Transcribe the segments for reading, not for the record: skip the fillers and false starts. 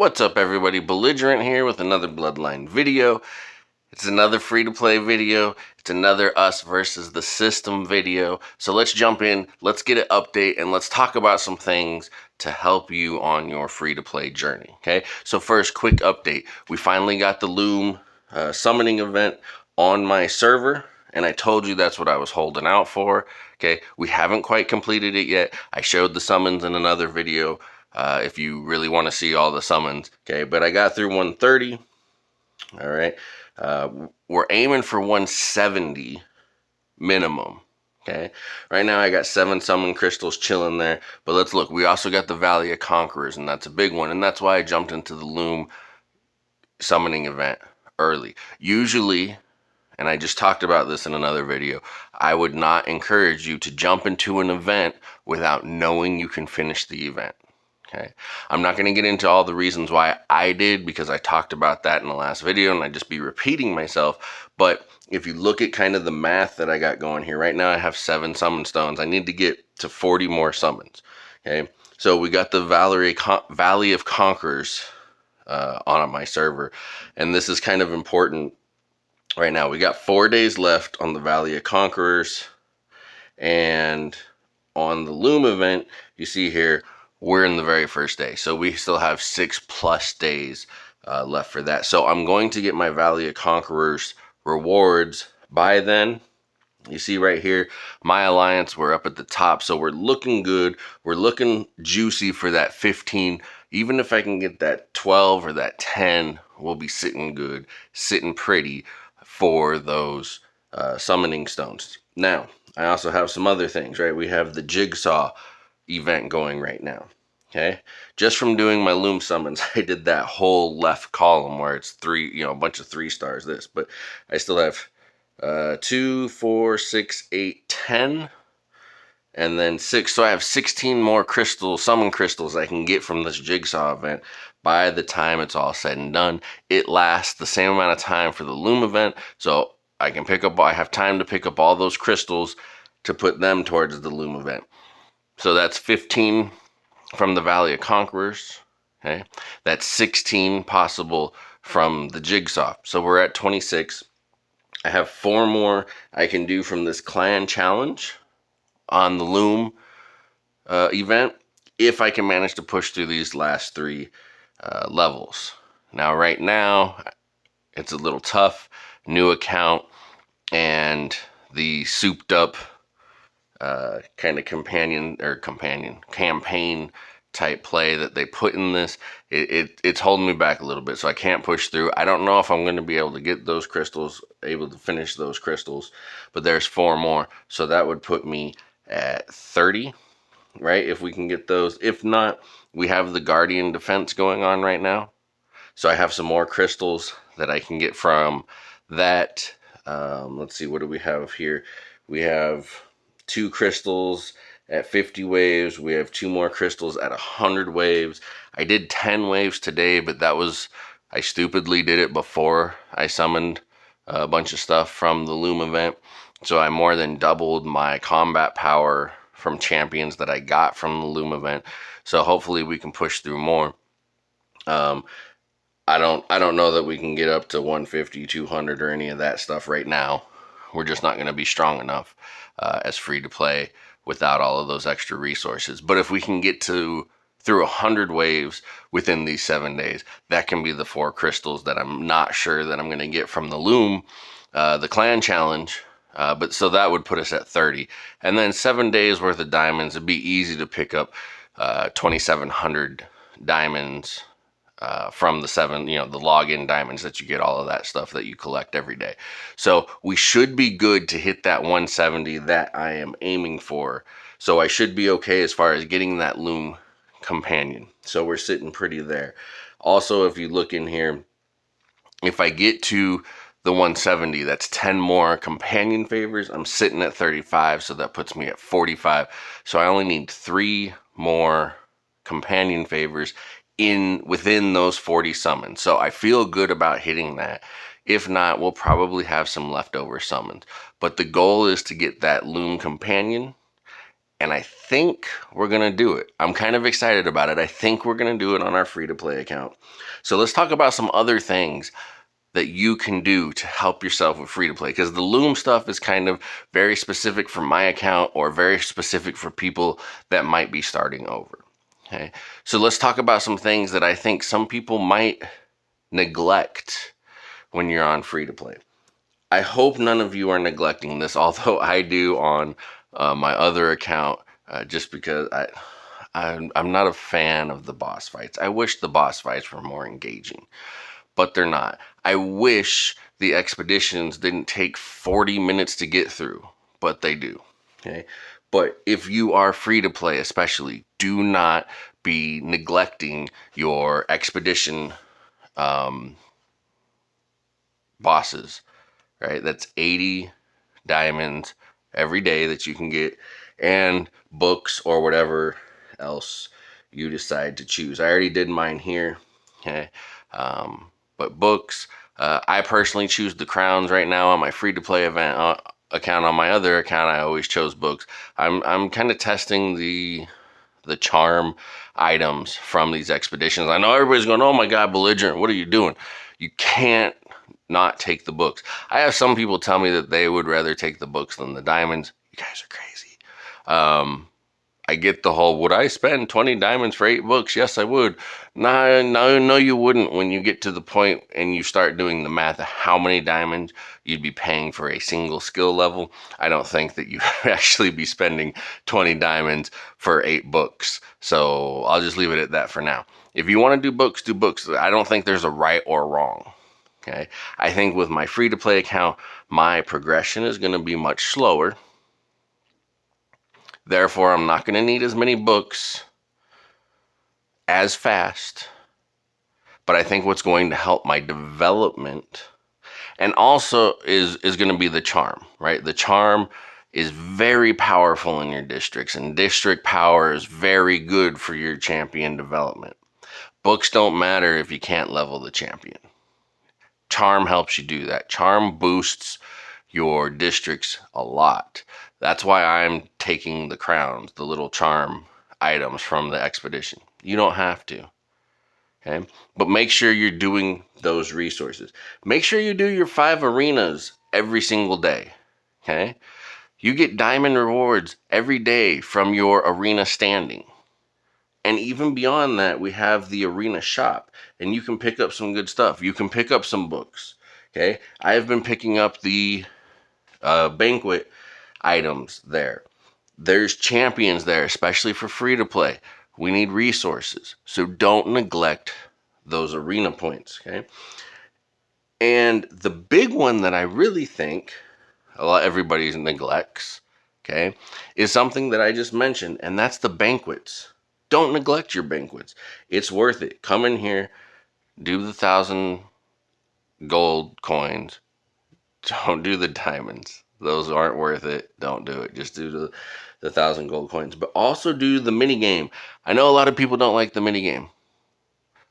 What's up everybody, Belligerent here with another Bloodline video. It's another free-to-play video. It's another us versus the system video. So let's jump in, let's get an update, and let's talk about some things to help you on your free-to-play journey, okay? So first, quick update. We finally got the Loom summoning event on my server, and I told you that's what I was holding out for, okay? We haven't quite completed it yet. I showed the summons in another video. If you really want to see all the summons, okay? But I got through 130, all right? We're aiming for 170 minimum, okay? Right now I got 7 summon crystals chilling there, but let's look. We also got the Valley of Conquerors, and that's a big one, and that's why I jumped into the Loom summoning event early. Usually, and I just talked about this in another video, I would not encourage you to jump into an event without knowing you can finish the event. Okay, I'm not going to get into all the reasons why I did, because I talked about that in the last video and I'd just be repeating myself. But if you look at kind of the math that I got going here, right now I have 7 summon stones. I need to get to 40 more summons. Okay, so we got the Valley of Conquerors on my server, and this is kind of important right now. We got 4 days left on the Valley of Conquerors, and on the Loom event, you see here, we're in the very first day, so we still have 6+ days left for that. So I'm going to get my Valley of Conquerors rewards by then. You see right here, my alliance, we're up at the top, so we're looking good. We're looking juicy for that 15. Even if I can get that 12 or that 10, we'll be sitting good, sitting pretty for those summoning stones. Now, I also have some other things, right? We have the Jigsaw event going right now. Okay, just from doing my Loom summons, I did that whole left column where it's 3, a bunch of 3 stars this, but I still have 2, 4, 6, 8, 10, and then 6. So I have 16 more summon crystals I can get from this Jigsaw event by the time it's all said and done. It lasts the same amount of time for the Loom event, so I have time to pick up all those crystals to put them towards the Loom event. So that's 15 from the Valley of Conquerors, okay? That's 16 possible from the Jigsaw. So we're at 26. I have 4 more I can do from this clan challenge on the Loom event, if I can manage to push through these last 3 levels. Now, right now, it's a little tough. New account, and the souped up kind of campaign type play that they put in this, it's holding me back a little bit, so I can't push through. I don't know if I'm going to be able to get those crystals, able to finish those crystals, but there's 4 more, so that would put me at 30, right? If we can get those. If not, we have the Guardian Defense going on right now, so I have some more crystals that I can get from that. Let's see, what do we have here? We have 2 crystals at 50 waves. We have 2 more crystals at 100 waves. I did 10 waves today, but I stupidly did it before I summoned a bunch of stuff from the Loom event. So I more than doubled my combat power from champions that I got from the Loom event. So hopefully we can push through more. I don't know that we can get up to 150, 200 or any of that stuff right now. We're just not going to be strong enough as free to play without all of those extra resources. But if we can get through 100 waves within these 7 days, that can be the 4 crystals that I'm not sure that I'm going to get from the Loom, the clan challenge. But so that would put us at 30. And then 7 days worth of diamonds. It'd be easy to pick up 2,700 diamonds from the 7, the login diamonds that you get, all of that stuff that you collect every day. So we should be good to hit that 170 that I am aiming for. So I should be okay as far as getting that Loom companion. So we're sitting pretty there. Also, if you look in here, if I get to the 170, that's 10 more companion favors. I'm sitting at 35, so that puts me at 45. So I only need 3 more companion favors within those 40 summons. So I feel good about hitting that. If not, we'll probably have some leftover summons. But the goal is to get that Loom companion and I think we're going to do it. I'm kind of excited about it. I think we're going to do it on our free-to-play account. So let's talk about some other things that you can do to help yourself with free-to-play, because the Loom stuff is kind of very specific for my account or very specific for people that might be starting over. Okay, so let's talk about some things that I think some people might neglect when you're on free-to-play. I hope none of you are neglecting this, although I do on my other account, just because I'm not a fan of the boss fights. I wish the boss fights were more engaging, but they're not. I wish the expeditions didn't take 40 minutes to get through, but they do. Okay, but if you are free to play, especially, do not be neglecting your expedition bosses. Right, that's 80 diamonds every day that you can get, and books or whatever else you decide to choose. I already did mine here. Okay, but books, I personally choose the crowns right now on my free-to-play event account. On my other account, I always chose books. I'm kind of testing the charm items from these expeditions. I know everybody's going, oh my god, belligerent, what are you doing? You can't not take the books. I have some people tell me that they would rather take the books than the diamonds. You guys are crazy. I get the whole, would I spend 20 diamonds for 8 books? Yes, I would. No, you wouldn't. When you get to the point and you start doing the math of how many diamonds you'd be paying for a single skill level, I don't think that you'd actually be spending 20 diamonds for 8 books. So I'll just leave it at that for now. If you want to do books, do books. I don't think there's a right or wrong. Okay, I think with my free-to-play account, my progression is going to be much slower. Therefore, I'm not going to need as many books as fast. But I think what's going to help my development, and also is going to be the charm, right? The charm is very powerful in your districts, and district power is very good for your champion development. Books don't matter if you can't level the champion. Charm helps you do that. Charm boosts your districts a lot. That's why I'm taking the crowns, the little charm items from the expedition. You don't have to. Okay? But make sure you're doing those resources. Make sure you do your 5 arenas every single day. Okay? You get diamond rewards every day from your arena standing. And even beyond that, we have the arena shop, and you can pick up some good stuff. You can pick up some books. Okay, I have been picking up the banquet items there. There's champions there, especially for free to play. We need resources, so don't neglect those arena points. Okay, and the big one that I really think everybody neglects, okay, is something that I just mentioned, and that's the banquets. Don't neglect your banquets. It's worth it. Come in here, do the 1,000 gold coins. Don't do the diamonds. Those aren't worth it. Don't do it. Just do the 1,000 gold coins. But also do the mini game. I know a lot of people don't like the mini game.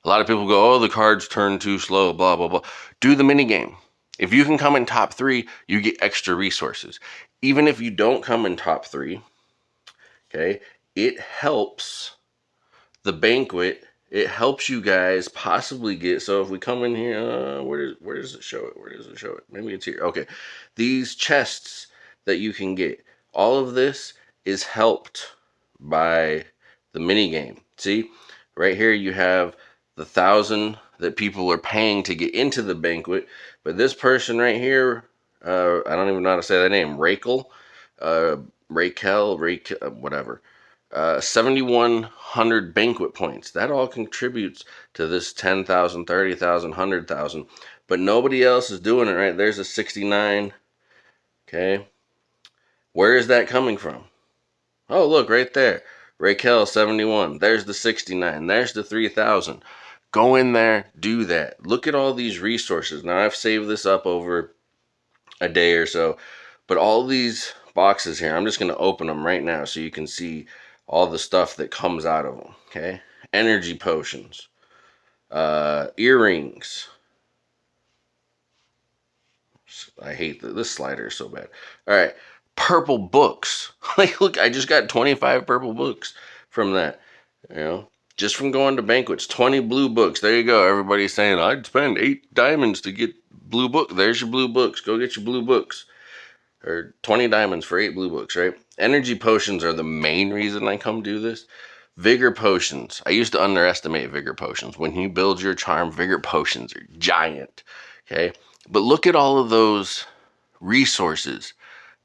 A lot of people go, oh, the cards turn too slow, blah, blah, blah. Do the mini game. If you can come in top 3, you get extra resources. Even if you don't come in top 3, okay, it helps the banquet. It helps you guys possibly get, so if we come in here, where does it show it? Where does it show it? Maybe it's here. Okay. These chests that you can get, all of this is helped by the mini game. See, right here you have the 1,000 that people are paying to get into the banquet, but this person right here, I don't even know how to say that name, Raquel, whatever. 7,100 banquet points. That all contributes to this 10,000, 30,000, 100,000. But nobody else is doing it, right? There's a 69. Okay. Where is that coming from? Oh, look, right there. Raquel, 71. There's the 69. There's the 3,000. Go in there, do that. Look at all these resources. Now, I've saved this up over a day or so. But all these boxes here, I'm just going to open them right now so you can see all the stuff that comes out of them. Okay, energy potions, earrings. I hate this slider is so bad. All right, purple books. Like, look, I just got 25 purple books from that, you know, just from going to banquets. 20 blue books. There you go. Everybody's saying, I'd spend 8 diamonds to get blue book. There's your blue books. Go get your blue books. Or 20 diamonds for 8 blue books, right? Energy potions are the main reason I come do this. Vigor potions. I used to underestimate vigor potions. When you build your charm, vigor potions are giant, okay? But look at all of those resources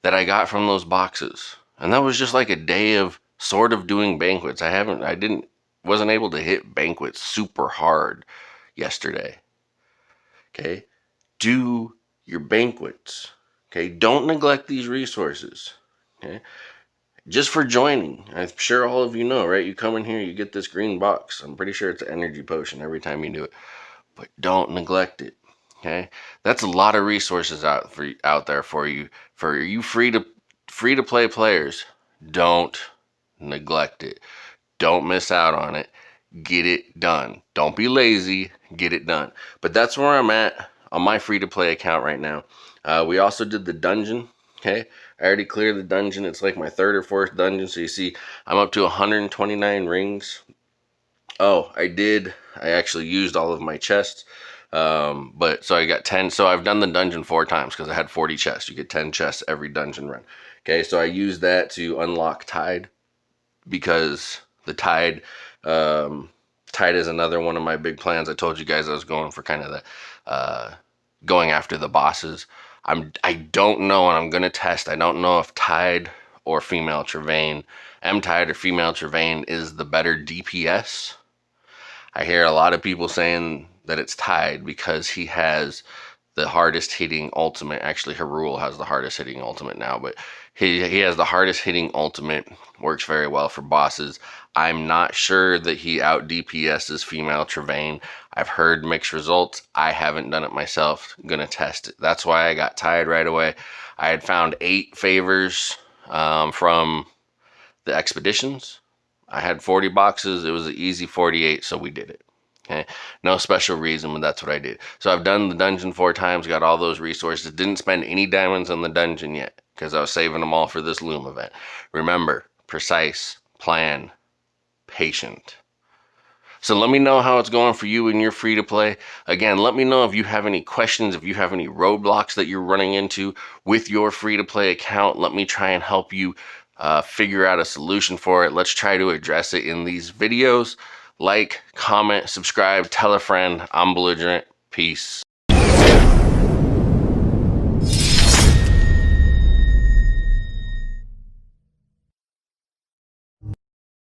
that I got from those boxes. And that was just like a day of sort of doing banquets. Wasn't able to hit banquets super hard yesterday. Okay? Do your banquets. Okay? Don't neglect these resources. Okay? Just for joining. I'm sure all of you know, right? You come in here, you get this green box. I'm pretty sure it's an energy potion every time you do it. But don't neglect it. Okay? That's a lot of resources out there for you. For you free to play players. Don't neglect it. Don't miss out on it. Get it done. Don't be lazy. Get it done. But that's where I'm at on my free to play account right now. We also did the dungeon. Okay, I already cleared the dungeon. It's like my 3rd or 4th dungeon. So you see, I'm up to 129 rings. Oh, I actually used all of my chests. But so I got 10. So I've done the dungeon 4 times because I had 40 chests. You get 10 chests every dungeon run. Okay, so I used that to unlock Tide, because the Tide, Tide is another one of my big plans. I told you guys I was going for kind of the, going after the bosses. I don't know, and I'm gonna test. I don't know if Tide or female Trevane, M-Tide or female Trevane is the better DPS. I hear a lot of people saying that it's Tide because he has the hardest hitting ultimate. Actually, Harul has the hardest hitting ultimate now, but he has the hardest hitting ultimate. Works very well for bosses. I'm not sure that he out DPS's female Trevane. I've heard mixed results. I haven't done it myself. I'm gonna test it. That's why I got Tide right away. I had found 8 favors from the expeditions. I had 40 boxes. It was an easy 48, so we did it. Okay, no special reason, but that's what I did. So I've done the dungeon 4 times, got all those resources. Didn't spend any diamonds on the dungeon yet because I was saving them all for this Loom event. Remember, precise, plan, patient. So let me know how it's going for you in your free to play. Again, let me know if you have any questions, if you have any roadblocks that you're running into with your free to play account. Let me try and help you figure out a solution for it. Let's try to address it in these videos. Like, comment, subscribe, tell a friend. I'm Belligerent. Peace.